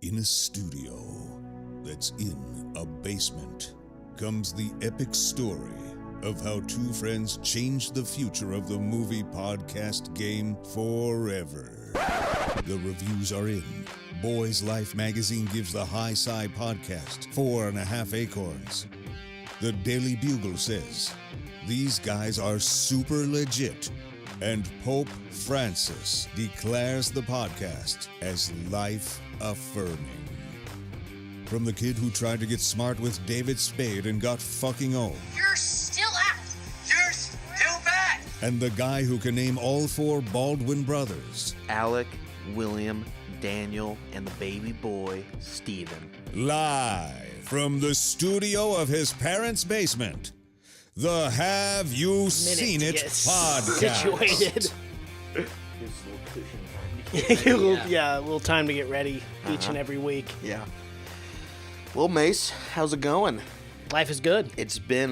In a studio that's in a basement comes the epic story of how two friends changed the future of the movie podcast game forever. The reviews are in. Boys Life magazine gives the High Side podcast 4.5 acorns. The Daily Bugle says, these guys are super legit. And Pope Francis declares the podcast as life-affirming. From the kid who tried to get smart with David Spade and got fucking owned. You're still at it. You're still bad. And the guy who can name all four Baldwin brothers. Alec, William, Daniel, and the baby boy, Stephen. Live from the studio of his parents' basement. The Have You Seen It podcast. Situated. Yeah, a little time to get ready each and every week. Yeah. Well, Mace, how's it going? Life is good. It's been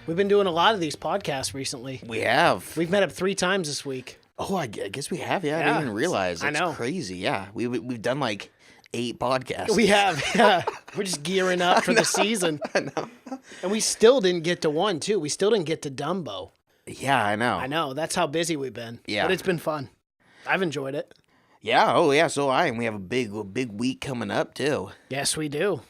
We've been doing a lot of these podcasts recently. We have. We've met up 3 times this week. Oh, I guess we have. Yeah, I Yeah, didn't even realize. I It's know. crazy. Yeah, we've done like 8 podcasts. We have. Yeah. We're just gearing up for the season. I know. And we still didn't get to one, too. We still didn't get to Dumbo. Yeah, I know. I know. That's how busy we've been. Yeah. But it's been fun. I've enjoyed it. Yeah. Oh, yeah. So and we have a big week coming up too. Yes, we do.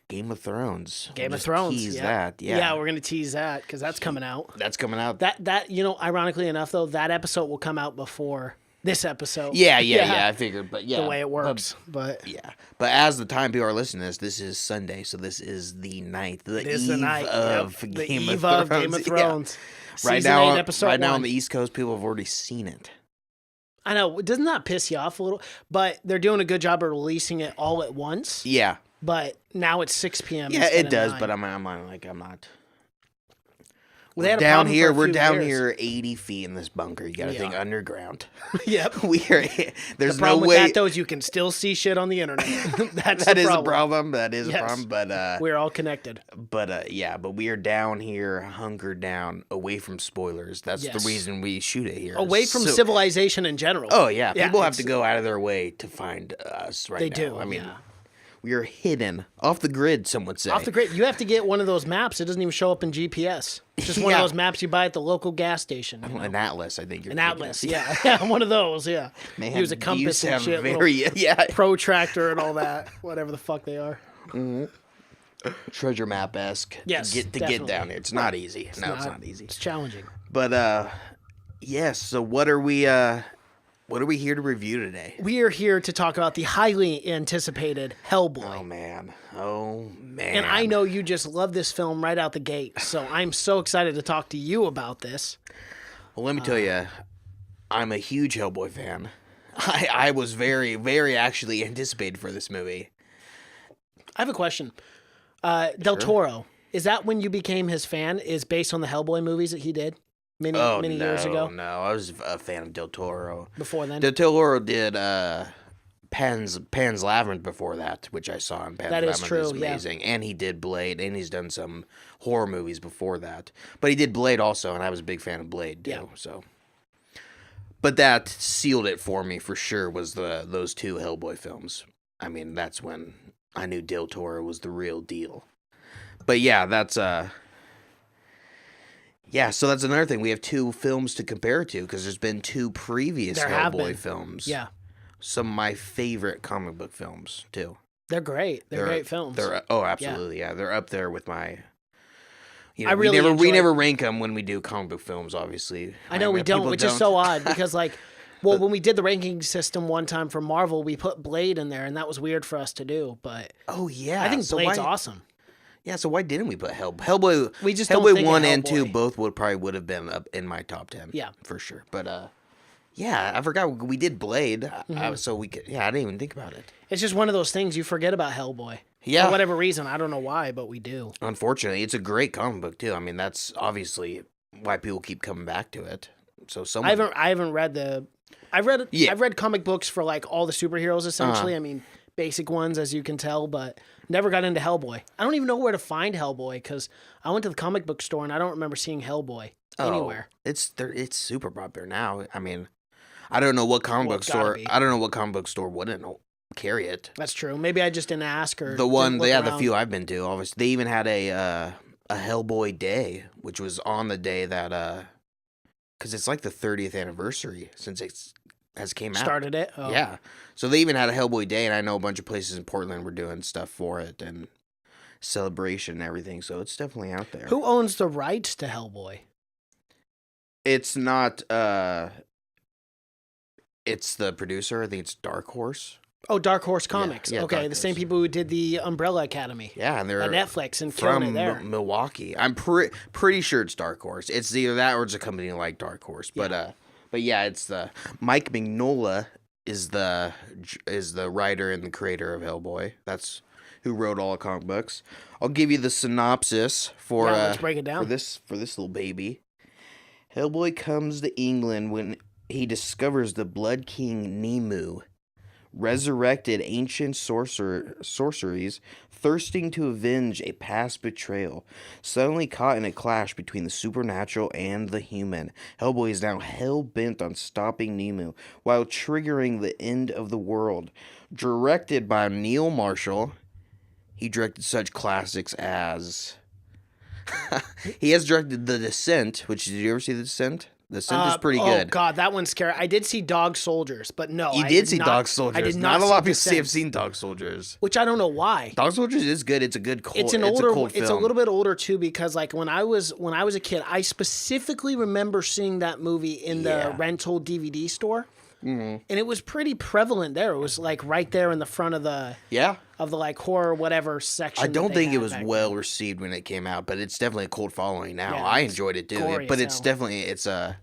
Game of Thrones. Game We'll of just Thrones. Tease yeah. that. Yeah. Yeah, we're going to tease that because that's coming out. That's coming out. That ironically enough, though, that episode will come out before this episode. Yeah. I figured, but yeah, The way it works. But Yeah, but as the time people are listening to this is Sunday, so this is the 9th, the it is eve the night of the Game eve of of Thrones. Game of Yeah. Thrones. Right Season now, 8, episode right now 1. on the East Coast, people have already seen it. I know. Doesn't that piss you off a little? But they're doing a good job of releasing it all at once. Yeah, But now it's 6 p.m. yeah, instead it of does. 9. But I'm not. Well, they had a down problem here, for a we're few down years. here 80 feet in this bunker. You got to We think are. underground. Yep. We are. There's The problem no with way. that, though, is you can still see shit on the internet. That's That the is problem. a problem. That is Yes. a problem. But We're all connected. yeah, but we are down here, hunkered down, away from spoilers. That's Yes. the reason we shoot it here. Away from So- civilization in general. Oh yeah, people have it's- to go out of their way to find us right They now. do. I mean, yeah. we are hidden off the grid. Some would say. Off the grid. You have to get one of those maps. It doesn't even show up in GPS. It's just one of Yeah. those maps you buy at the local gas station. You know? An atlas, I think. You're An thinking atlas, of. yeah. Yeah, one of those, yeah. Man, Use a you compass and sound shit, very yeah. protractor and all that, whatever the fuck they are. Treasure map esque. Yes, get definitely. down here. It's not easy. It's not easy. It's challenging. But yes. So what are we here to review today? We are here to talk about the highly anticipated Hellboy. Oh man. And I know you just love this film right out the gate, so I'm so excited to talk to you about this. Well, let me tell you, I'm a huge Hellboy fan. I was very, very actually anticipated for this movie. I have a question. Del Toro, is that when you became his fan? Is based on the Hellboy movies that he did many years ago? No, I was a fan of Del Toro. Before then? Del Toro did Pan's Labyrinth before that, which I saw in Pan's That is Labyrinth. true, Is amazing. And he did Blade, and he's done some horror movies before that. But he did Blade also, and I was a big fan of Blade too. Yeah. So, but that sealed it for me for sure. Was those 2 Hellboy films? I mean, that's when I knew Del Toro was the real deal. But yeah, that's yeah, so that's another thing. We have 2 films to compare it to because there's been 2 previous There have Hellboy been. films. Yeah. Some of my favorite comic book films too. They're great. They're great films. Absolutely, yeah. They're up there with my. You know, I really we enjoy- never rank them when we do comic book films. Obviously, I know we mean, don't, people which is so odd because, like, well, when we did the ranking system one time for Marvel, we put Blade in there, and that was weird for us to do. But Oh yeah, I think so Blade's why, awesome. Yeah, so why didn't we put Hellboy? We just don't Hellboy think of 1 and 2 Hellboy. both would have been up in my top 10. Yeah. for sure. But yeah, I forgot we did Blade, Mm-hmm. so we could. Yeah, I didn't even think about it. It's just one of those things you forget about Hellboy. Yeah. For whatever reason, I don't know why, but we do. Unfortunately, it's a great comic book too. I mean, that's obviously why people keep coming back to it. So someone, I haven't read the. I've read Yeah. I've read comic books for like all the superheroes essentially. I mean, basic ones as you can tell, but never got into Hellboy. I don't even know where to find Hellboy because I went to the comic book store and I don't remember seeing Hellboy anywhere. It's super popular now. I mean, I don't know what comic Well, book it's gotta store. be. I don't know what comic book store wouldn't carry it. That's true. Maybe I just didn't ask or The few I've been to, obviously. They even had a Hellboy day, which was on the day that, because it's like the 30th anniversary since it has came out. Started it? Oh. Yeah. So they even had a Hellboy day, and I know a bunch of places in Portland were doing stuff for it and celebration and everything, so it's definitely out there. Who owns the rights to Hellboy? It's not, it's the producer. I think it's Dark Horse. Oh, Dark Horse Comics. Yeah, okay, Dark the same Horse. people who did the Umbrella Academy. Yeah, and they're on Netflix and killing it from there. Milwaukee. I'm pretty sure it's Dark Horse. It's either that or it's a company like Dark Horse. But yeah, it's the Mike Mignola is the writer and the creator of Hellboy. That's who wrote all the comic books. I'll give you the synopsis for let's break it down. for this little baby. Hellboy comes to England when he discovers the Blood King Nemu, resurrected ancient sorceries, thirsting to avenge a past betrayal. Suddenly caught in a clash between the supernatural and the human, Hellboy is now hell-bent on stopping Nemu while triggering the end of the world. Directed by Neil Marshall, he directed such classics as... he has directed The Descent, which, did you ever see The Descent? The Descent is pretty good. Oh, God, that one's scary. I did see Dog Soldiers, but no. You I did see not, Dog Soldiers. I did not a see lot of people Descent, have seen Dog Soldiers. which I don't know why. Dog Soldiers is good. It's a good cult. It's an it's older. a cult It's a film. little bit older too, because like when I was a kid, I specifically remember seeing that movie in the rental DVD store, and it was pretty prevalent there. It was like right there in the front of the like horror whatever section. I don't that they think it had was back well then. received when it came out, but it's definitely a cult following now. Yeah, I it's enjoyed it too, gory but as it's hell. definitely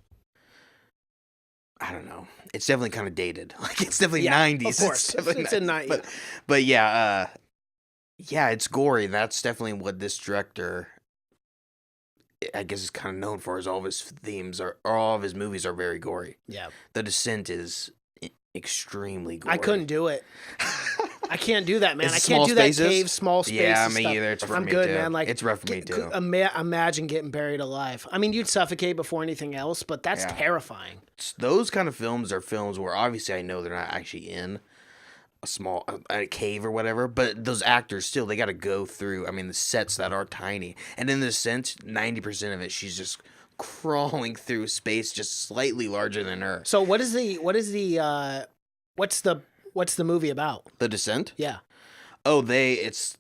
I don't know. It's definitely kind of dated. Like it's definitely 90s. Of course, definitely it's a 90s. But yeah, it's gory. That's definitely what this director, I guess, is kind of known for. Is all of his themes or all of his movies are very gory. Yeah, The Descent is extremely gory. I couldn't do it. I can't do that, man. It's I small can't do that spaces? cave, small spaces. Yeah, me stuff. either. It's rough I'm for me good, too. man. Like It's rough for me too. Imagine getting buried alive. I mean, you'd suffocate before anything else, but that's terrifying. Those kind of films are films where obviously I know they're not actually in a cave or whatever, but those actors still, they got to go through. I mean, the sets that are tiny, and in The Descent, 90% of it, she's just crawling through space, just slightly larger than her. So what's the movie about? The Descent? Yeah. Oh, it's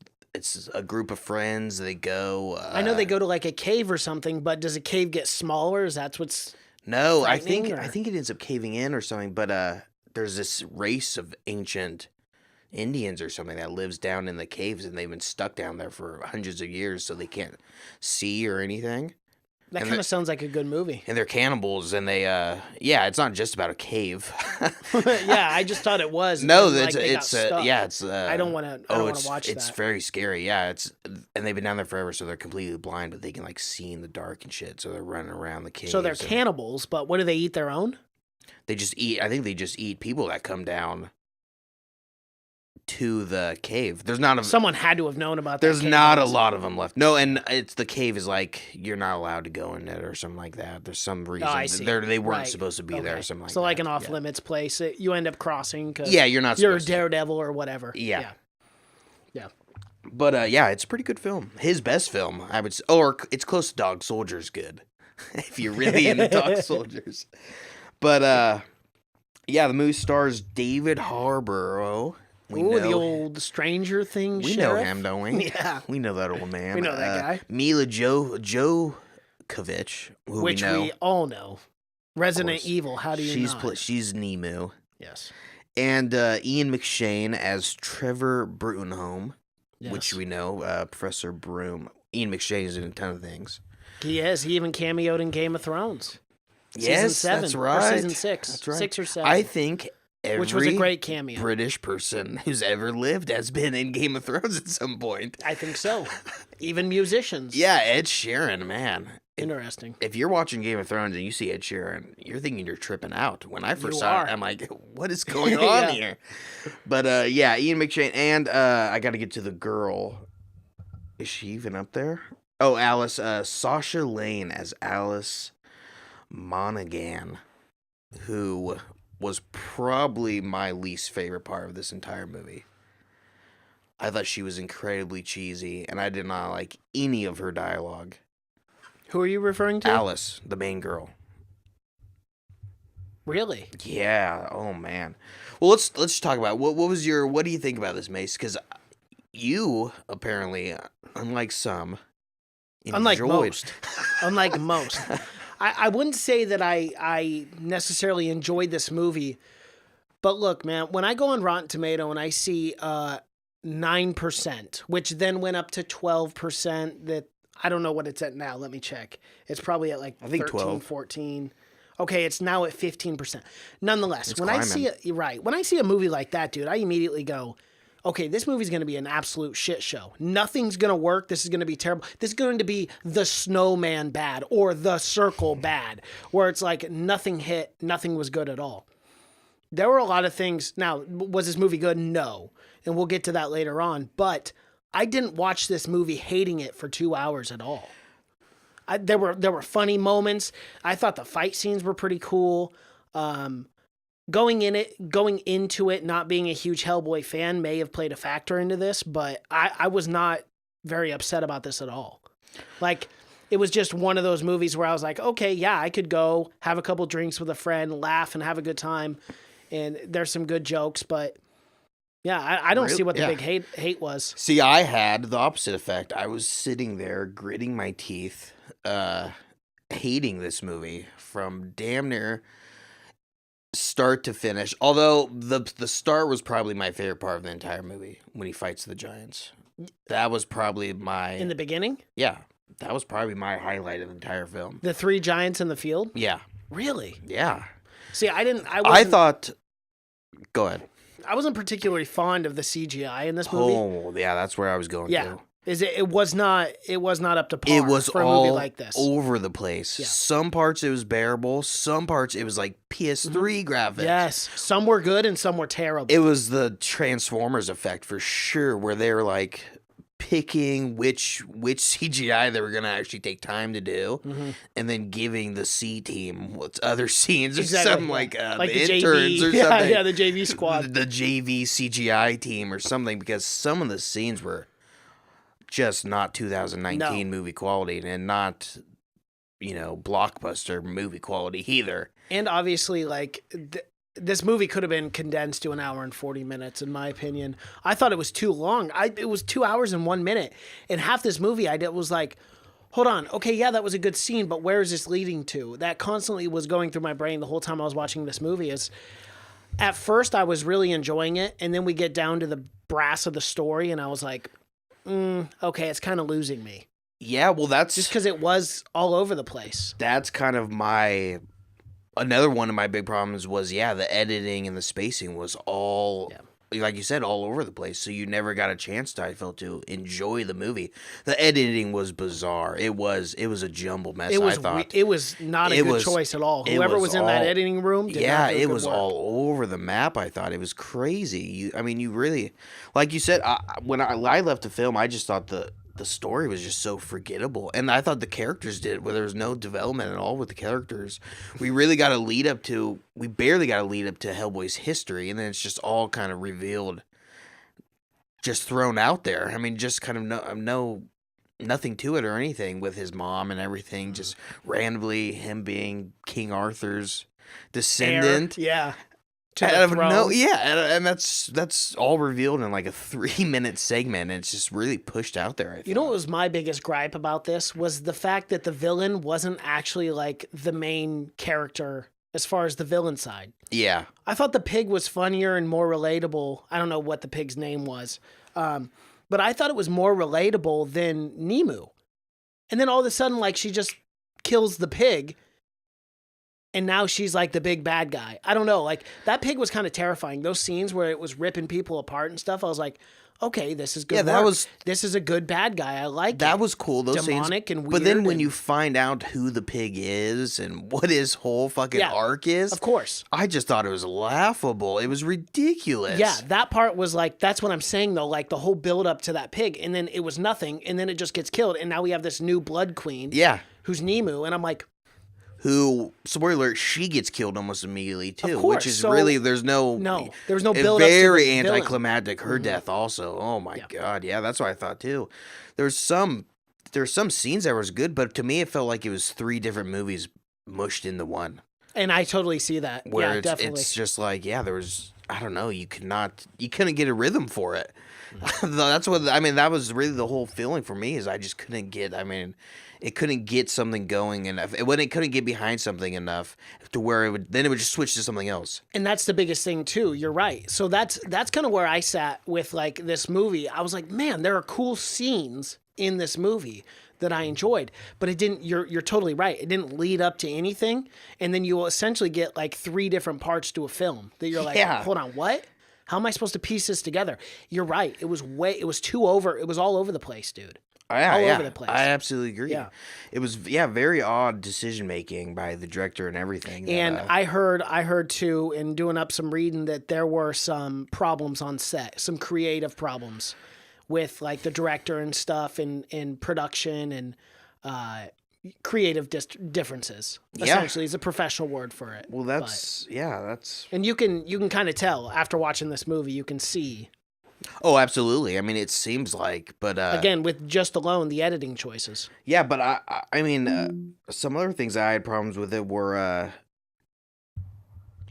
a group of friends. They go. I know they go to like a cave or something, but does a cave get smaller? Is that what's? No, I frightening, think it ends up caving in or something. But there's this race of ancient Indians or something that lives down in the caves, and they've been stuck down there for hundreds of years, so they can't see or anything. That kind of sounds like a good movie. And they're cannibals, and they it's not just about a cave. Yeah, I just thought it was. No, and, it's like, they got stuck. it's. I don't want to watch that. It's very scary. Yeah, and they've been down there forever, so they're completely blind, but they can like see in the dark and shit. So they're running around the cave. So they're cannibals, but what do they eat? Their own? They just eat. I think they just eat people that come down to the cave. Someone had to have known about that. There's not a lot of them left. No, and it's the cave is like you're not allowed to go in it or something like that. There's some reason I see. they weren't Right. supposed to be there or something like that. So like an off limits place, you end up crossing because you're not. You're a supposed to. daredevil or whatever. Yeah. Yeah. But it's a pretty good film. His best film, I would say, or it's close to Dog Soldiers good, if you're really into Dog Soldiers. But the movie stars David Harbour. The old Stranger Things We sheriff. know him, don't we? Yeah. We know that old man. We know that guy. Mila Jovovich, who Which we know. we all know. Resident course. Evil, how do you not? She's Nemu. Yes. And Ian McShane as Trevor Brutenholm, Yes. which we know, Professor Broom. Ian McShane is in a ton of things. He is. He even cameoed in Game of Thrones. Yes, season 7, that's right. Or season 6. That's right. 6 or 7. I think which was a great cameo. British person who's ever lived has been in Game of Thrones at some point. I think so. Even musicians. Yeah, Ed Sheeran, man. Interesting. If you're watching Game of Thrones and you see Ed Sheeran, you're thinking you're tripping out. When I first saw it, I'm like, what is going on here? But Ian McShane, and I got to get to the girl. Is she even up there? Oh, Alice, Sasha Lane as Alice Monaghan, who was probably my least favorite part of this entire movie. I thought she was incredibly cheesy, and I did not like any of her dialogue. Who are you referring to? Alice, the main girl. Really? Yeah. Oh man. Well, let's talk about what do you think about this, Mace? Because you apparently, unlike some, enjoyed. Unlike most. I wouldn't say that I necessarily enjoyed this movie, but look, man, when I go on Rotten Tomato and I see 9%, which then went up to 12%, that I don't know what it's at now. Let me check. It's probably at like I think 13, 12. 14. Okay, it's now at 15%. Nonetheless, when climbing. when I see a movie like that, dude, I immediately go, okay, this movie's going to be an absolute shit show. Nothing's going to work. This is going to be terrible. This is going to be The Snowman bad or The Circle bad, where it's like nothing hit, nothing was good at all. There were a lot of things. Now, was this movie good? No. And we'll get to that later on. But I didn't watch this movie hating it for 2 hours at all. There were funny moments. I thought the fight scenes were pretty cool. Going into it, not being a huge Hellboy fan may have played a factor into this, but I was not very upset about this at all. Like, it was just one of those movies where I was like, okay, yeah, I could go have a couple drinks with a friend, laugh, and have a good time. And there's some good jokes, but yeah, I don't see what the big hate was. See, I had the opposite effect. I was sitting there gritting my teeth, hating this movie from damn near start to finish. Although the start was probably my favorite part of the entire movie, when he fights the giants. That was probably In the beginning? Yeah, that was probably my highlight of the entire film. The 3 giants in the field? Yeah. Really? Yeah. See, I thought... Go ahead. I wasn't particularly fond of the CGI in this movie. Oh, yeah, that's where I was going to. It was not up to par it was for a all movie like this. Over the place. Yeah. Some parts it was bearable. Some parts it was like PS3 graphics. Yes. Some were good and some were terrible. It was the Transformers effect for sure, where they were like picking which CGI they were going to actually take time to do, and then giving the C team other scenes or something like the interns JV. or something. Yeah, the JV squad. The JV CGI team or something, because some of the scenes were just not 2019 movie quality, and not, Blockbuster movie quality either. And obviously, like, this movie could have been condensed to 1 hour and 40 minutes, in my opinion. I thought it was too long. It was 2 hours and 1 minute. And half this movie I did was like, hold on. Okay, yeah, that was a good scene, but where is this leading to? That constantly was going through my brain the whole time I was watching this movie. At first, I was really enjoying it, and then we get down to the brass of the story, and I was like, okay, it's kind of losing me. Yeah, well, that's... Just because it was all over the place. That's kind of another one of my big problems was, the editing and the spacing was all, like you said, all over the place. So you never got a chance, I felt, to enjoy the movie. The editing was bizarre. It was a jumbled mess, I thought. It was not a good choice at all. Whoever was in that editing room did not do it was work. all over the map, I thought. It was crazy. You really, like you said, when I left the film, I just thought the story was just so forgettable, and I thought the characters did, where there was no development at all with the characters. We barely got a lead up to Hellboy's history, and then it's just all kind of revealed, just thrown out there. Just kind of nothing to it or anything, with his mom and everything, just randomly him being King Arthur's descendant. Yeah. And that's all revealed in like a 3-minute segment, and it's just really pushed out there. I thought. You know what was my biggest gripe about this was the fact that the villain wasn't actually like the main character as far as the villain side. Yeah. I thought the pig was funnier and more relatable. I don't know what the pig's name was, but I thought it was more relatable than Nemu. And then all of a sudden, like, she just kills the pig, and now she's like the big bad guy. I don't know. Like, that pig was kind of terrifying. Those scenes where it was ripping people apart and stuff, I was like, okay, this is good. Yeah, this is a good bad guy. I like that. It. Was cool. Those demonic scenes. And weird. But then when you find out who the pig is and what his whole fucking arc is, of course, I just thought it was laughable. It was ridiculous. Yeah, that part was like, that's what I'm saying though. Like the whole build up to that pig, and then it was nothing, and then it just gets killed, and now we have this new blood queen. Yeah, who's Nemu, and I'm like, who, spoiler alert, she gets killed almost immediately too, course, which is so- really there was no build up to very the villain. anticlimactic. Her death also. Oh my god, yeah, that's what I thought too. There's some scenes that was good, but to me it felt like it was 3 different movies mushed into one. And I totally see that. Where yeah, definitely. it's just like, yeah, there was, I don't know, you couldn't get a rhythm for it. That's what I mean. That was really the whole feeling for me, is I just couldn't get. I mean, it couldn't get something going enough. It couldn't get behind something enough to where it would just switch to something else. And that's the biggest thing too. You're right. So that's kind of where I sat with like this movie. I was like, man, there are cool scenes in this movie that I enjoyed, but it didn't. You're totally right. It didn't lead up to anything, and then you will essentially get like 3 different parts to a film that you're like, hold on, what? How am I supposed to piece this together? You're right. It was too over. It was all over the place, dude. Yeah, all over the place. I absolutely agree. Yeah. It was very odd decision making by the director and everything. And I heard too, in doing up some reading, that there were some problems on set, some creative problems with like the director and stuff, and production and creative differences. Essentially, is a professional word for it. Well, that's. And you can kind of tell after watching this movie. You can see. Oh, absolutely. I mean, it seems like, but again, with just alone the editing choices. Yeah, but I mean, some other things I had problems with it were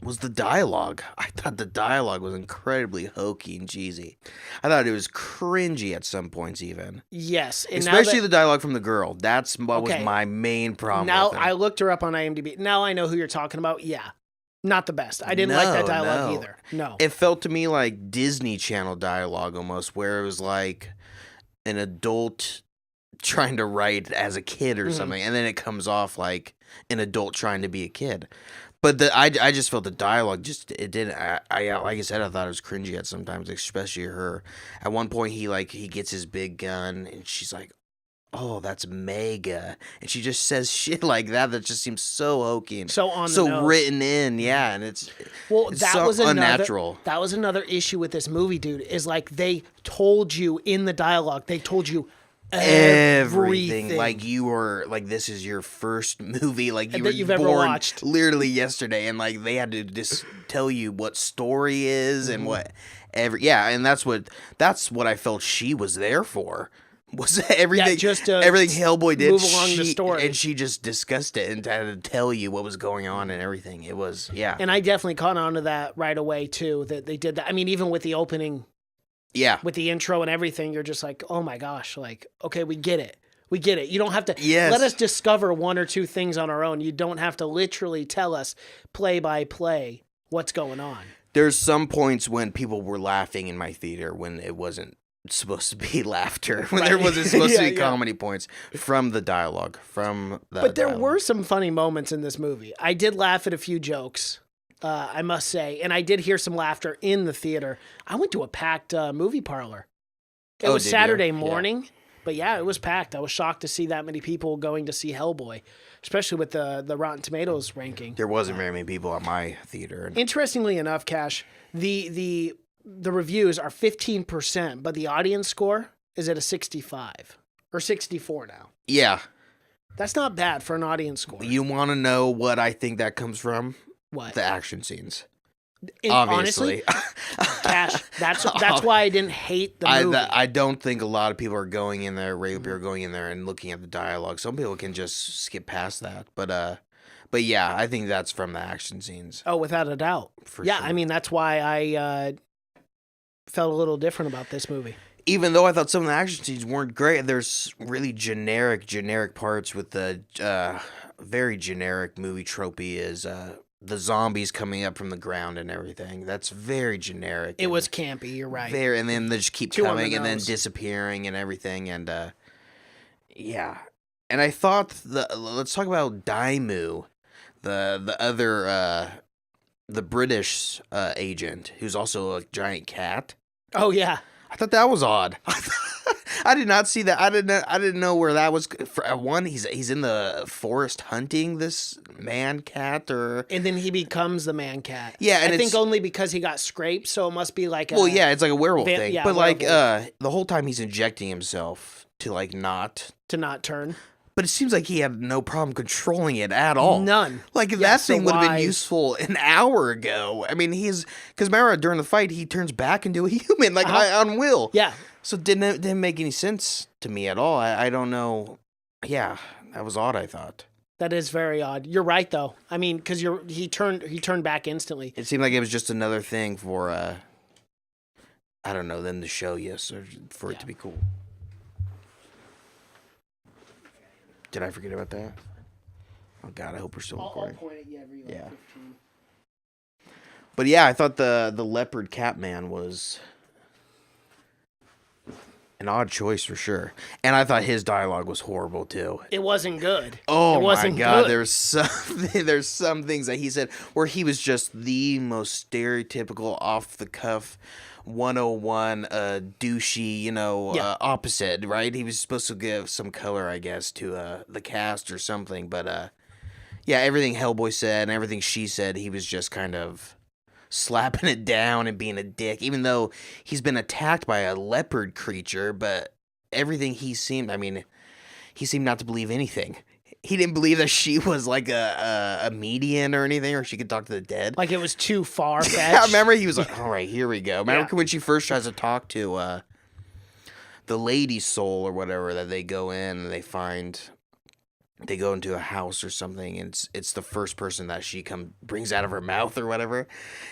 was the dialogue. I thought the dialogue was incredibly hokey and cheesy. I thought it was cringy at some points, even. Yes, and especially the dialogue from the girl. That's what was my main problem. Now with it. I looked her up on IMDb. Now I know who you're talking about. Yeah. Not the best. I didn't like that dialogue either. No. It felt to me like Disney Channel dialogue almost, where it was like an adult trying to write as a kid or something, and then it comes off like an adult trying to be a kid. But I just felt the dialogue it didn't. I like I said, I thought it was cringy at sometimes, especially her. At one point, he gets his big gun, and she's like, "Oh, that's mega," and she just says shit like that just seems so hokey and so written in, yeah, and it's was unnatural. That was another issue with this movie, dude. Is like they told you in the dialogue, they told you everything. Like you were like, this is your first movie, like you've born ever watched literally yesterday, and like they had to just tell you what story is and what and that's what I felt she was there for. Was everything everything Hellboy did move along the story, and she just discussed it and had to tell you what was going on and everything. It was and I definitely caught on to that right away too, that they did that. I mean, even with the opening, with the intro and everything, you're just like, oh my gosh, like, okay, we get it. You don't have to let us discover 1 or 2 things on our own. You don't have to literally tell us play by play what's going on. There's some points when people were laughing in my theater when it wasn't supposed to be laughter, when there wasn't supposed to be comedy points from the dialogue, But there were some funny moments in this movie. I did laugh at a few jokes, I must say, and I did hear some laughter in the theater. I went to a packed movie parlor. It was Saturday morning, but it was packed. I was shocked to see that many people going to see Hellboy, especially with the Rotten Tomatoes ranking. There wasn't very many people at my theater. Interestingly enough, Cash, the reviews are 15%, but the audience score is at a 65 or 64 now. Yeah. That's not bad for an audience score. You want to know what I think that comes from? What? The action scenes. Obviously. Honestly, Cash, that's why I didn't hate the movie. I don't think a lot of people are going in there, regular people are going in there and looking at the dialogue. Some people can just skip past that. But yeah, I think that's from the action scenes. Oh, without a doubt. For sure. I mean, that's why I felt a little different about this movie. Even though I thought some of the action scenes weren't great, there's really generic parts with the very generic movie tropey is the zombies coming up from the ground and everything. That's very generic. It was campy, you're right. And then they just keep coming and then disappearing and everything. And and I thought let's talk about Daimu, the other the British agent who's also a giant cat. Oh yeah, I thought that was odd. I did not see that. I didn't know where that was. For one, he's in the forest hunting this man cat, and then he becomes the man cat. Yeah, and I think only because he got scraped, so it must be like it's like a werewolf thing. Yeah, but like the whole time he's injecting himself to like not turn. But it seems like he had no problem controlling it at all. None. Like, that thing would have been useful an hour ago. I mean, because remember, during the fight, he turns back into a human, like, on will. Yeah. So it didn't make any sense to me at all. I don't know. Yeah, that was odd, I thought. That is very odd. You're right, though. I mean, because he turned back instantly. It seemed like it was just another thing for, I don't know, them to show you, so for it to be cool. Did I forget about that? Oh, God, I hope we're still recording. I'll point at you every 15. But yeah, I thought the leopard cat man was an odd choice for sure. And I thought his dialogue was horrible too. It wasn't good. Oh it wasn't my God, good. there's some things that he said where he was just the most stereotypical off the cuff 101 douchey, opposite, right? He was supposed to give some color, I guess, to the cast or something, but yeah, everything Hellboy said and everything she said, he was just kind of slapping it down and being a dick, even though he's been attacked by a leopard creature, but everything he seemed not to believe anything. He didn't believe that she was like a median or anything, or she could talk to the dead. Like it was too far-fetched. I remember he was like, all right, here we go. Remember when she first tries to talk to the lady's soul or whatever, that they go in and they go into a house or something, and it's the first person that she brings out of her mouth or whatever.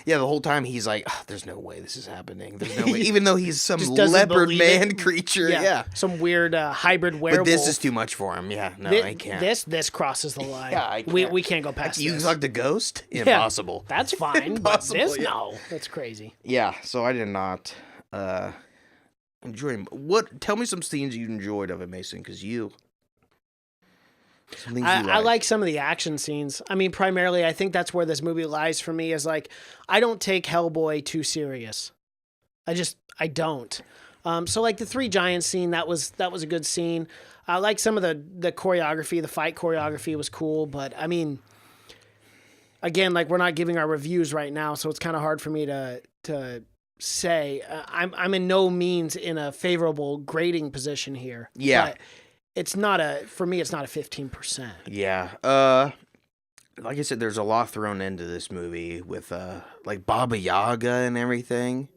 Yeah, the whole time he's like, oh, there's no way this is happening. There's no way. Even though he's some leopard man creature. Yeah. Some weird hybrid werewolf. But this is too much for him. Yeah, no, I can't. This crosses the line. Yeah, I can't. We can't go past You this. talk to Ghost? Impossible. Yeah, that's fine. Impossible, but this, no. That's crazy. Yeah, so I did not enjoy him. Tell me some scenes you enjoyed of it, Mason, because I like some of the action scenes. I mean, primarily, I think that's where this movie lies for me, is like, I don't take Hellboy too serious. I don't. So like the Three Giants scene, that was a good scene. I like some of the choreography, the fight choreography was cool, but I mean, again, like, we're not giving our reviews right now, so it's kind of hard for me to say. I'm in no means in a favorable grading position here. Yeah. But for me, it's not a 15%. Yeah. Like I said, there's a lot thrown into this movie with, like, Baba Yaga and everything.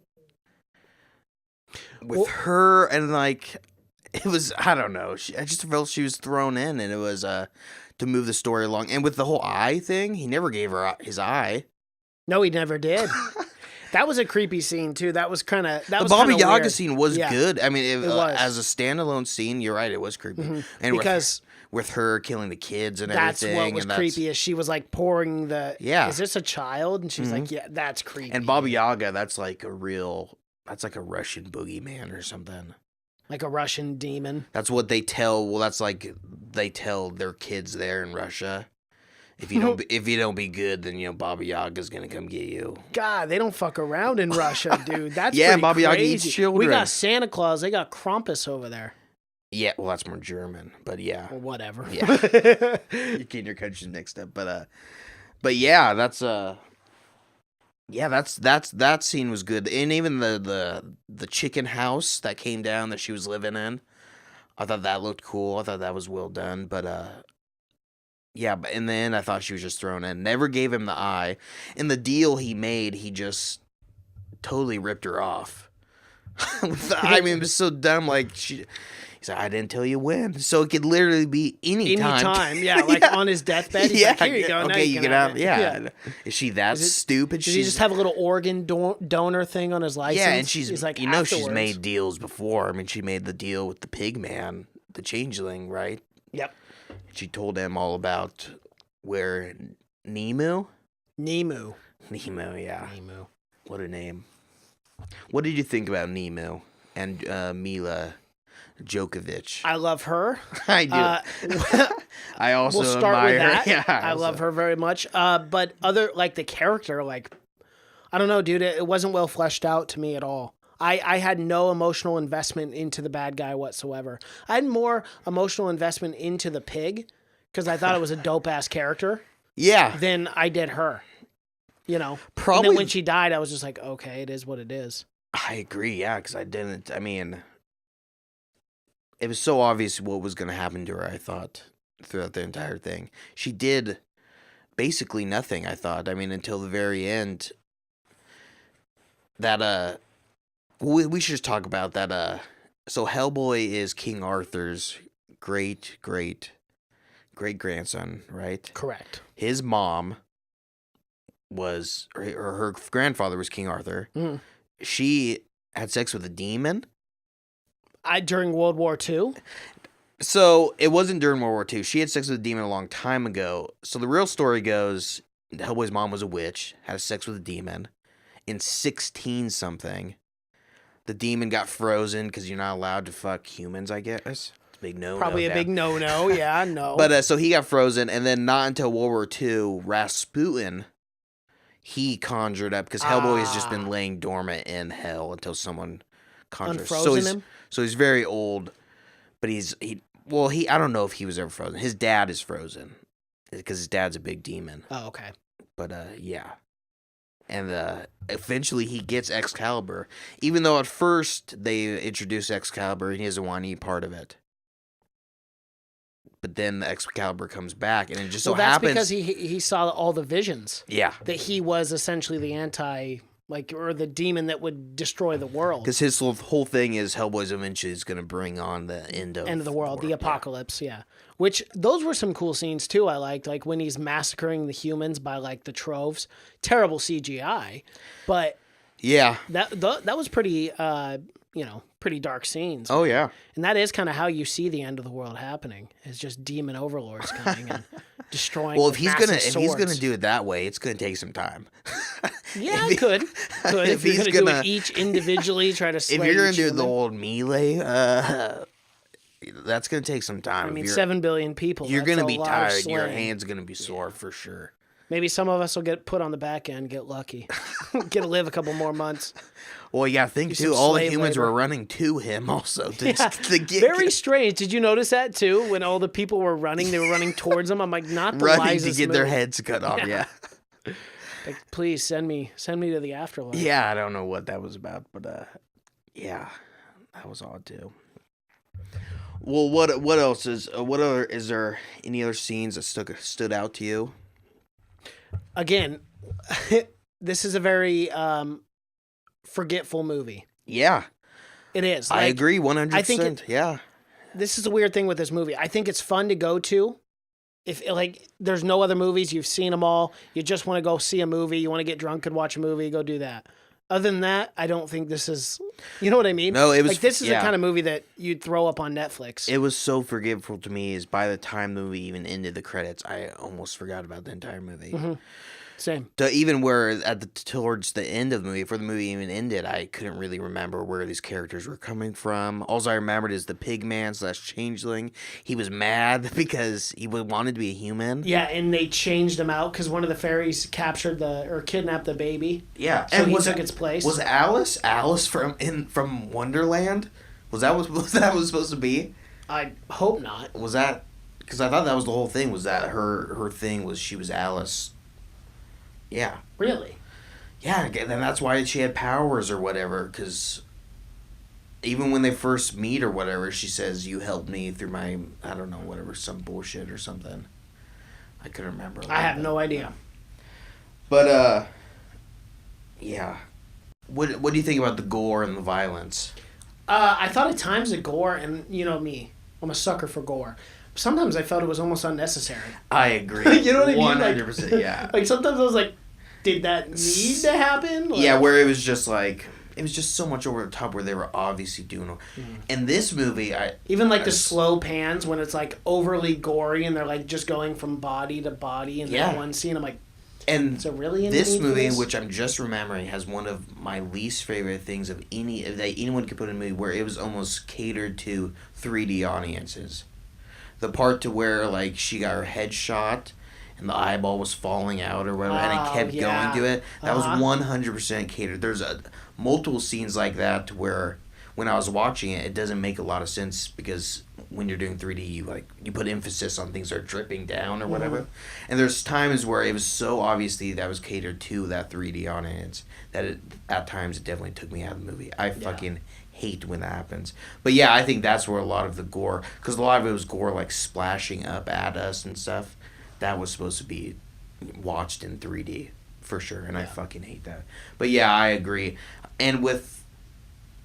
With her, and, like, it was, I don't know. I just felt she was thrown in, and it was, to move the story along. And with the whole eye thing, he never gave her his eye. No, he never did. That was a creepy scene too. That was kind of the Baba Yaga scene was good. I mean, it was. As a standalone scene. You're right, it was creepy. Mm-hmm. And because with her killing the kids and that's everything, what was creepy. Is she was like pouring the. Yeah. Is this a child? And she was like, yeah, that's creepy. And Baba Yaga, that's like a Russian boogeyman or something. Like a Russian demon. That's what they tell. Well, that's like they tell their kids there in Russia. If you don't be good, then Baba Yaga's gonna come get you. God, they don't fuck around in Russia, dude. That's Baba Yaga eats children. We got Santa Claus. They got Krampus over there. Yeah, well, that's more German, but yeah. Well, whatever. Yeah, you're getting your countries mixed up, but yeah, that scene was good, and even the chicken house that came down that she was living in, I thought that looked cool. I thought that was well done, but yeah, but in the end, I thought she was just thrown in. Never gave him the eye. In the deal he made, he just totally ripped her off. I mean, it was so dumb. Like, he's like, I didn't tell you when. So it could literally be any time. Yeah, like on his deathbed. He's like, here you go. Okay, you get out. Yeah. Is she that stupid? Did he just have a little organ donor thing on his license? Yeah, and she's like, afterwards. She's made deals before. I mean, she made the deal with the pig man, the changeling, right? Yep. She told him all about where Nemu, yeah. Nemu. What a name. What did you think about Nemu and Mila Djokovic? I love her. I do. I also we'll start admire with that. her. Yeah, I love her very much. But like the character, like, I don't know, dude. It wasn't well fleshed out to me at all. I had no emotional investment into the bad guy whatsoever. I had more emotional investment into the pig because I thought it was a dope-ass character. Yeah. Than I did her. Probably. And then when she died, I was just like, okay, it is what it is. I agree, yeah, because it was so obvious what was going to happen to her, I thought. throughout the entire thing. She did basically nothing, I thought. I mean, until the very end. That, we should just talk about that, so Hellboy is King Arthur's great-great-great-grandson, right? Correct. His mom was, or her grandfather was King Arthur. Mm. She had sex with a demon. During World War II? So, it wasn't during World War II. She had sex with a demon a long time ago. So, the real story goes, Hellboy's mom was a witch, had sex with a demon. In 16-something, the demon got frozen because you're not allowed to fuck humans, I guess. It's a big no-no. Probably a big no-no, yeah, no. But, so he got frozen, and then not until World War II, Rasputin, he conjured up, because Hellboy has just been laying dormant in hell until someone conjures. Unfrozen him? So he's very old, but I don't know if he was ever frozen. His dad is frozen, because his dad's a big demon. Oh, okay. But, yeah. And eventually he gets Excalibur, even though at first they introduce Excalibur and he doesn't want any part of it. But then the Excalibur comes back, and it just so happens... that's because he saw all the visions. Yeah. That he was essentially the or the demon that would destroy the world. Because his whole thing is Hellboy's eventually is going to bring on the end of the world, the apocalypse, yeah. Which, those were some cool scenes, too, I liked. Like, when he's massacring the humans by, like, the troves. Terrible CGI. But... Yeah. That was pretty, pretty dark scenes. Oh, yeah. And that is kind of how you see the end of the world happening. It's just demon overlords coming and destroying. Well, if he's gonna do it that way, it's gonna take some time. Yeah, it could. If you're gonna do it each individually, try to slay if you're gonna do human. the old melee, that's gonna take some time. I mean, 7 billion people. You're that's gonna be tired. slaying. Your hands are gonna be sore for sure. Maybe some of us will get put on the back end, get lucky, get to live a couple more months. Well, yeah, think too. All the humans were running to him also. Very strange. Did you notice that too? When all the people were running, they were running towards him. I'm like, not the running wisest to get move. their heads cut off. Yeah. Like, please send me to the afterlife. Yeah, I don't know what that was about, but yeah, that was odd too. Well, what else is is there any other scenes that stood out to you? Again, this is a very forgetful movie. Yeah. It is. I agree 100%. I think yeah. This is a weird thing with this movie. I think it's fun to go to. If there's no other movies, you've seen them all. You just want to go see a movie. You want to get drunk and watch a movie. Go do that. Other than that, I don't think this is. You know what I mean? No, it was. This is the kind of movie that you'd throw up on Netflix. It was so forgetful to me. Is by the time the movie even ended the credits, I almost forgot about the entire movie. Mm-hmm. Same. To even where towards the end of the movie, before the movie even ended, I couldn't really remember where these characters were coming from. All I remembered is the pigman / changeling. He was mad because he wanted to be a human. Yeah, and they changed him out because one of the fairies kidnapped the baby. Yeah, so he took its place. Was Alice from Wonderland? Was that what was supposed to be? I hope not. Was that because I thought that was the whole thing? Was that her thing was she was Alice? Yeah. Really? Yeah, and that's why she had powers or whatever, because even when they first meet or whatever, she says, you helped me through my, I don't know, whatever, some bullshit or something. I couldn't remember. I have no idea. But, yeah. What do you think about the gore and the violence? I thought at times the gore, and you know me, I'm a sucker for gore. Sometimes I felt it was almost unnecessary. I agree. You know what I mean? 100%, yeah. Like sometimes I was like, did that need to happen? Like, yeah, where it was just so much over the top where they were obviously doing it. Mm-hmm. In this movie, the slow pans when it's like overly gory and they're like just going from body to body in that one scene. I'm like, and so really this movie, which I'm just remembering, has one of my least favorite things that anyone could put in a movie where it was almost catered to 3D audiences. The part to where like she got her head shot and the eyeball was falling out or whatever, and it kept going to it. That was 100% catered. There's multiple scenes like that where when I was watching it, it doesn't make a lot of sense because when you're doing 3D, you put emphasis on things that are dripping down or whatever. Mm-hmm. And there's times where it was so obviously that was catered to that 3D audience that at times it definitely took me out of the movie. I fucking hate when that happens. But yeah, I think that's where a lot of the gore, because a lot of it was gore like splashing up at us and stuff. That was supposed to be watched in 3D for sure, and I fucking hate that. But yeah, I agree. And with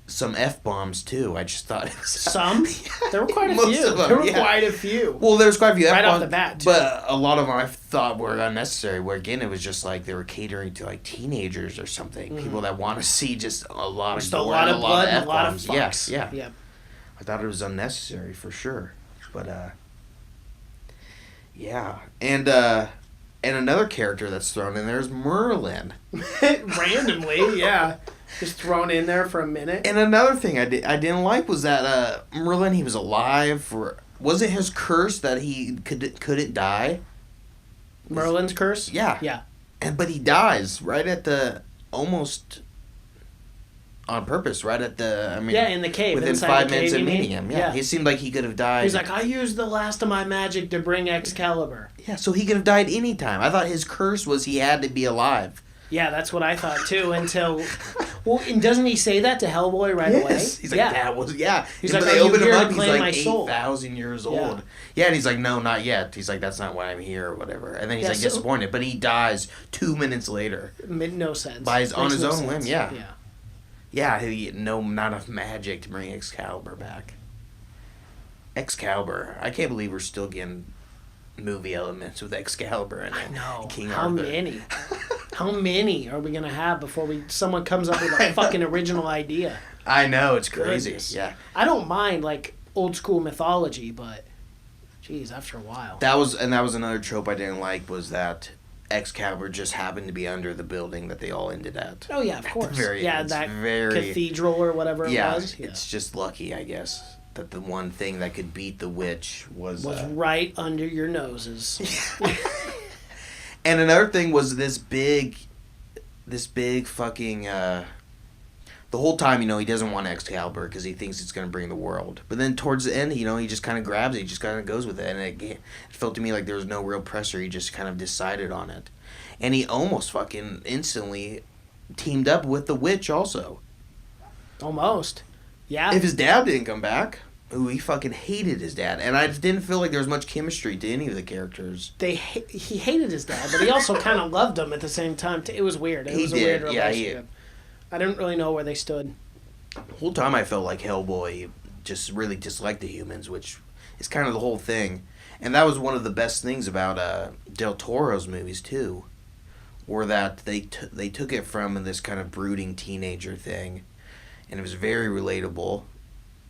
some F-bombs too. I just thought it was some. There were quite a Most few. of them, There were yeah. quite a few. Well, there's quite a few Right F-bombs, off the bat, too. but a lot of them I thought were unnecessary. Where again, it was just like they were catering to like teenagers or something, people that want to see just a lot of Just a gore lot and of blood and a lot of F-bombs. fucks. Yeah. Yep. I thought it was unnecessary for sure, but yeah, and another character that's thrown in there is Merlin. Randomly, yeah. Just thrown in there for a minute. And another thing I didn't like was that Merlin, he was alive for, was it his curse that he couldn't die? Merlin's curse? Yeah. Yeah. But he dies right at the almost on purpose, right at the Yeah, in the cave. within inside 5 the minutes cave, of you mean? meeting him. Yeah. He seemed like he could have died. He's like, I used the last of my magic to bring Excalibur. Yeah, so he could have died anytime. I thought his curse was he had to be alive. Yeah, that's what I thought too. Until, well, and doesn't he say that to Hellboy right away? He's like, that was, He's And like, when "Are you here to he's claim my like soul?" 8,000 years Yeah. old. Yeah, and he's like, no, not yet. He's like, that's not why I'm here or whatever. And then he's Yeah, like so- disappointed, but he dies 2 minutes later. Made no sense. On Makes his no own sense. whim, yeah. Yeah. Yeah, he not enough magic to bring Excalibur back. Excalibur. I can't believe we're still getting movie elements with Excalibur in it. I know. King How Arthur. many? How many are we gonna have before someone comes up with a fucking original idea? I know, it's crazy. Goodness. Yeah. I don't mind like old school mythology, but geez, after a while. That was another trope I didn't like, was that Excalibur just happened to be under the building that they all ended at. Oh yeah, of course. Yeah, it's that very, cathedral or whatever it yeah, was. Yeah. it's just lucky, I guess, that the one thing that could beat the witch was right under your noses. And another thing was this big fucking the whole time, he doesn't want Excalibur because he thinks it's going to bring the world. But then towards the end, he just kind of grabs it. He just kind of goes with it. And it felt to me like there was no real pressure. He just kind of decided on it. And he almost fucking instantly teamed up with the witch also. Almost. Yeah. If his dad didn't come back, he fucking hated his dad. And I didn't feel like there was much chemistry to any of the characters. He hated his dad, but he also kind of loved him at the same time. It was weird. It was a weird relationship. I didn't really know where they stood. The whole time I felt like Hellboy just really disliked the humans, which is kind of the whole thing. And that was one of the best things about Del Toro's movies too, were that they took it from this kind of brooding teenager thing, and it was very relatable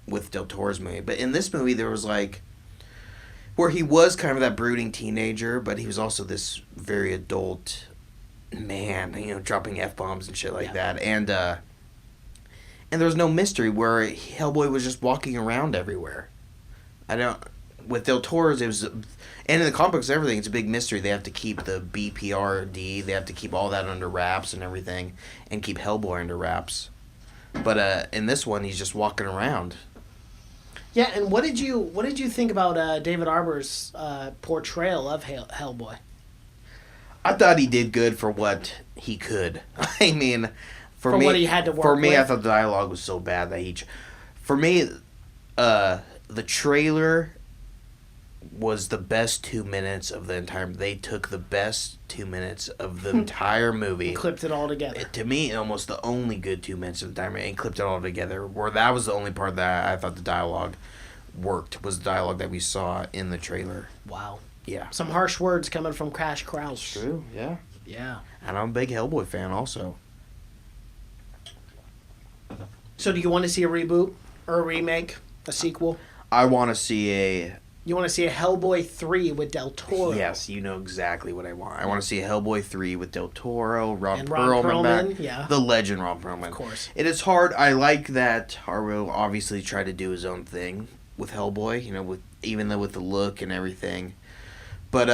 with Del Toro's movie. But in this movie, there was like, where he was kind of that brooding teenager, but he was also this very adult man, dropping F-bombs and shit like that. And there was no mystery, where Hellboy was just walking around everywhere. With Del Toro's, it was, and in the comic books and everything, it's a big mystery. They have to keep the BPRD, they have to keep all that under wraps and everything, and keep Hellboy under wraps. But in this one, he's just walking around. Yeah, and what did you think about David Arbor's portrayal of Hellboy? I thought he did good for what he could. I mean, for me, what he had to work for me, with. I thought the dialogue was so bad that for me, the trailer was the best 2 minutes of the entire. They took the best 2 minutes of the entire movie, Clipped it all together. to me, almost the only good 2 minutes of the entire movie, and clipped it all together. Where that was the only part that I thought the dialogue worked, was the dialogue that we saw in the trailer. Wow. Yeah. Some harsh words coming from Crash Kraus. True. Yeah. Yeah. And I'm a big Hellboy fan also. So do you want to see a reboot or a remake, a sequel? I want to see You want to see a Hellboy 3 with Del Toro? Yes, you know exactly what I want. I want to see a Hellboy 3 with Del Toro, Ron And Perlman, Ron Perlman, back. yeah. The legend Ron Perlman. Of course. It is hard. I like that Harwell obviously tried to do his own thing with Hellboy, with the look and everything. But,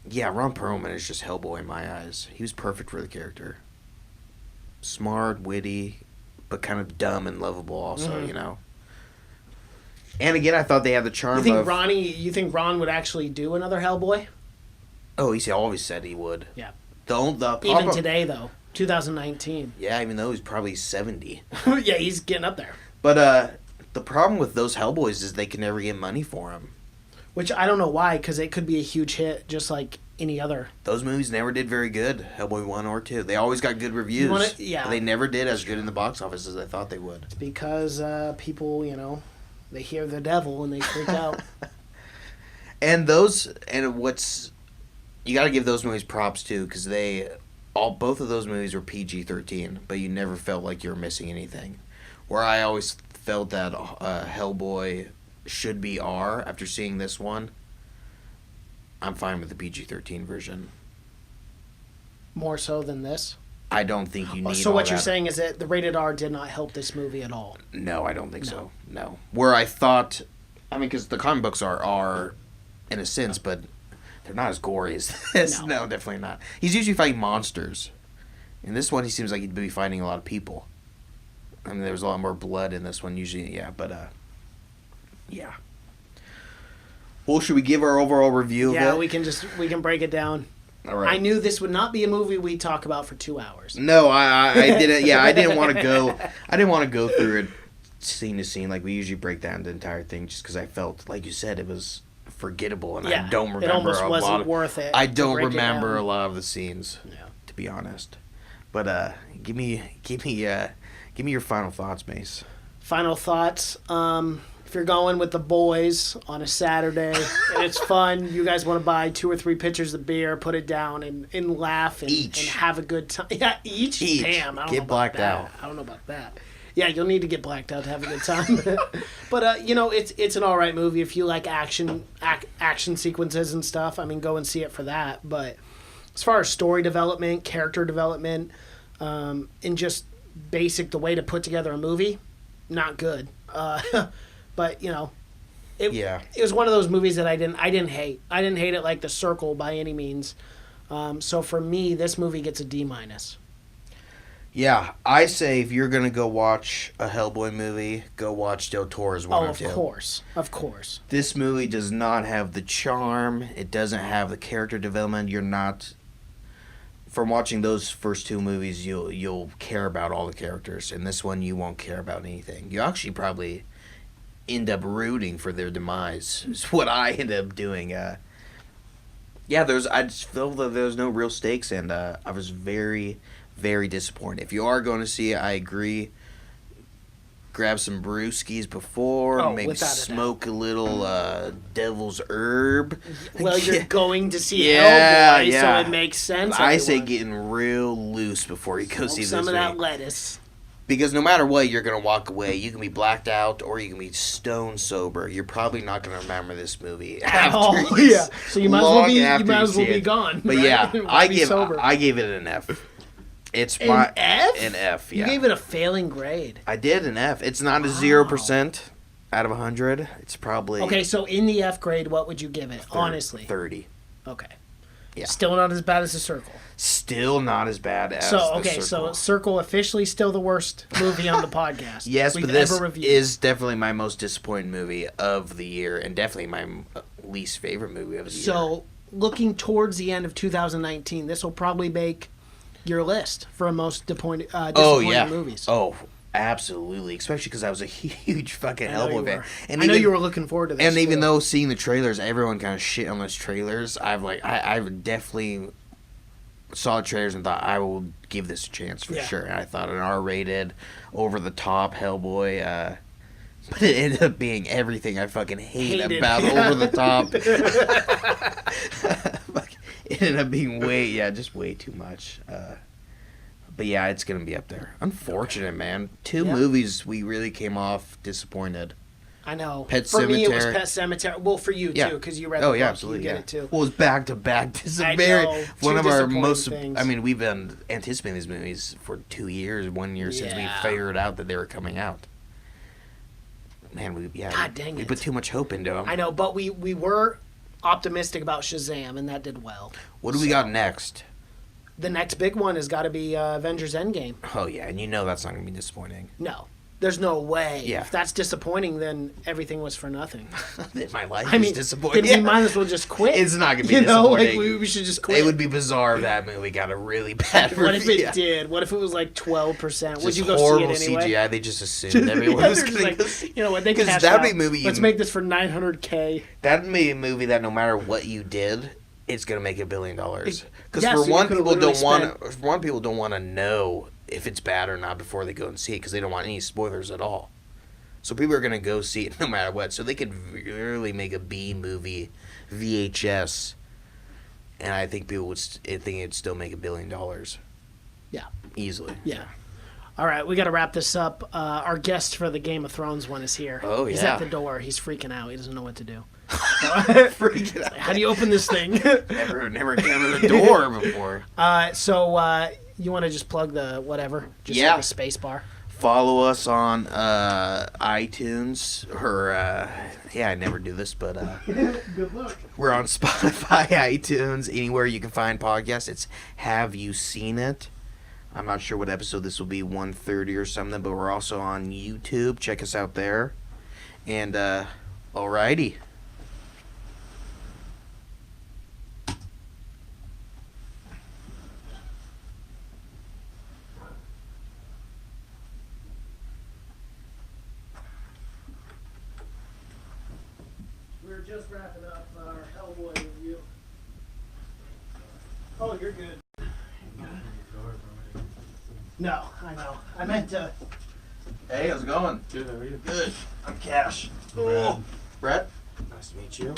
yeah, Ron Perlman is just Hellboy in my eyes. He was perfect for the character. Smart, witty, but kind of dumb and lovable also, And again, I thought they had the charm You think of... You think Ron would actually do another Hellboy? Oh, he always said he would. Yeah. The Even today, though. 2019. Yeah, even though he's probably 70. Yeah, he's getting up there. But the problem with those Hellboys is they can never get money for them. Which I don't know why, because it could be a huge hit, just like any other. Those movies never did very good, Hellboy 1 or 2. They always got good reviews. Yeah. But they never did as good in the box office as I thought they would. It's because people, they hear the devil and they freak out. You got to give those movies props too, because both of those movies were PG-13, but you never felt like you were missing anything. Where I always felt that Hellboy should be R after seeing this one, I'm fine with the PG-13 version. More so than this? I don't think you need So all what you're that. saying is that the rated R did not help this movie at all? No, I don't think so. No. Where I thought... because the comic books are R in a sense, but they're not as gory as this. No, definitely not. He's usually fighting monsters. In this one, he seems like he'd be fighting a lot of people. I mean, there's a lot more blood in this one usually, yeah, but, yeah. Well, should we give our overall review of it? Yeah, we can break it down. All right. I knew this would not be a movie we talk about for 2 hours. No, I didn't. Yeah, I didn't want to go. I didn't want to go through it scene to scene like we usually break down the entire thing, just because I felt, like you said, it was forgettable, and I don't remember it almost a wasn't lot of, worth it. I don't break it remember down. a lot of the scenes, to be honest. But give me your final thoughts, Mace. Final thoughts. If you're going with the boys on a Saturday and it's fun, you guys want to buy 2 or 3 pitchers of beer, put it down, and laugh and have a good time. Yeah, each. Damn, I don't know Get about blacked that. out. I don't know about that. Yeah, you'll need to get blacked out to have a good time. But it's an all right movie if you like action sequences and stuff. I mean, go and see it for that. But as far as story development, character development, and just the way to put together a movie, not good. But it was one of those movies that I didn't hate. I didn't hate it like The Circle by any means. So for me, this movie gets a D-. Yeah, I say if you're gonna go watch a Hellboy movie, go watch Del Toro's one or two. Of course. This movie does not have the charm. It doesn't have the character development. You're not. From watching those first 2 movies, you'll care about all the characters. In this one, you won't care about anything. You actually probably end up rooting for their demise. Is what I end up doing. I just feel that there's no real stakes, and I was very, very disappointed. If you are going to see it, I agree. Grab some brewskis before, maybe smoke a little Devil's Herb. Well, you're going to see Hellboy, so it makes sense. I say getting real loose before you go see this some of movie. that lettuce. Because no matter what, you're going to walk away. You can be blacked out or you can be stone sober. You're probably not going to remember this movie after So you might as well be gone. But right? yeah, I gave it an F. It's an F? An F, yeah. You gave it a failing grade. I did an F. It's not a 0% out of 100. It's probably... Okay, so in the F grade, what would you give it, honestly? 30. Okay. Yeah. Still not as bad as The Circle. Still not as bad as The Circle. So Circle officially still the worst movie on the podcast. Yes, but this is definitely my most disappointing movie of the year, and definitely my least favorite movie of the year. So, looking towards the end of 2019, this will probably make your list for most disappointing movies. Oh, absolutely. Especially because I was a huge fucking Hellboy fan. And I know you were looking forward to this. And even though seeing the trailers, everyone kind of shit on those trailers, I definitely saw the trailers and thought I will give this a chance for sure. And I thought an R-rated, over-the-top Hellboy, but it ended up being everything I fucking hated about over-the-top. It ended up being way too much. But yeah, it's going to be up there. Unfortunate, man. 2 movies we really came off disappointed. I know. Pet for Sematary. Me, it was Pet Cemetery. Well, for you, too, because you read the book. Absolutely, you get it, too. Well, it was back-to-back. One of our most... Things. I mean, we've been anticipating these movies for 2 years, 1 year since we figured out that they were coming out. Man, God dang it. We put too much hope into them. I know, but we were optimistic about Shazam, and that did well. What do we got next? The next big one has got to be Avengers Endgame. Oh, yeah, and you know that's not going to be disappointing. No. There's no way. Yeah. If that's disappointing, then everything was for nothing. My life I is mean, disappointing. then we might as well just quit. It's not gonna be You know, disappointing. like we should just quit. It would be bizarre if that movie got a really bad What if review. it did? What if it was like 12%? Would Just you go see horrible it anyway? CGI. They just assumed everyone was They're just gonna like, go see. you know what? They can 'Cause hash that'd out. be a movie Let's you- make this for $900K. That'd be a movie that no matter what you did, it's gonna make $1 billion. Because Yeah, so for you one, could've people don't literally want. For one, people don't want to know if it's bad or not before they go and see it because they don't want any spoilers at all. So people are gonna go see it no matter what. So they could really make a B movie, VHS, and I think people would. I think it'd still make $1 billion. Yeah. Easily. Yeah. All right, we got to wrap this up. Our guest for the Game of Thrones one is here. Oh, He's yeah. at the door. He's freaking out. He doesn't know what to do. Freaking out. How do you open this thing? Never came to the door before. So you want to just plug the whatever? Just Yeah. like a space bar. Follow us on iTunes or I never do this, but Good luck. we're on Spotify, iTunes, anywhere you can find podcasts. It's Have You Seen It? I'm not sure what episode this will be, 130 or something, but we're also on YouTube. Check us out there. And alrighty. We're just wrapping up our Hellboy review. Oh, you're good. No, I know. I meant to. Hey, how's it going? Good, how are you? Good. I'm Cash. Brad. Brett? Nice to meet you.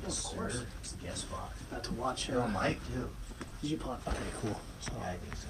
Of course. It's a guest spot. About to watch Mike, too. Did you plot? Okay, cool. Yeah, I think so.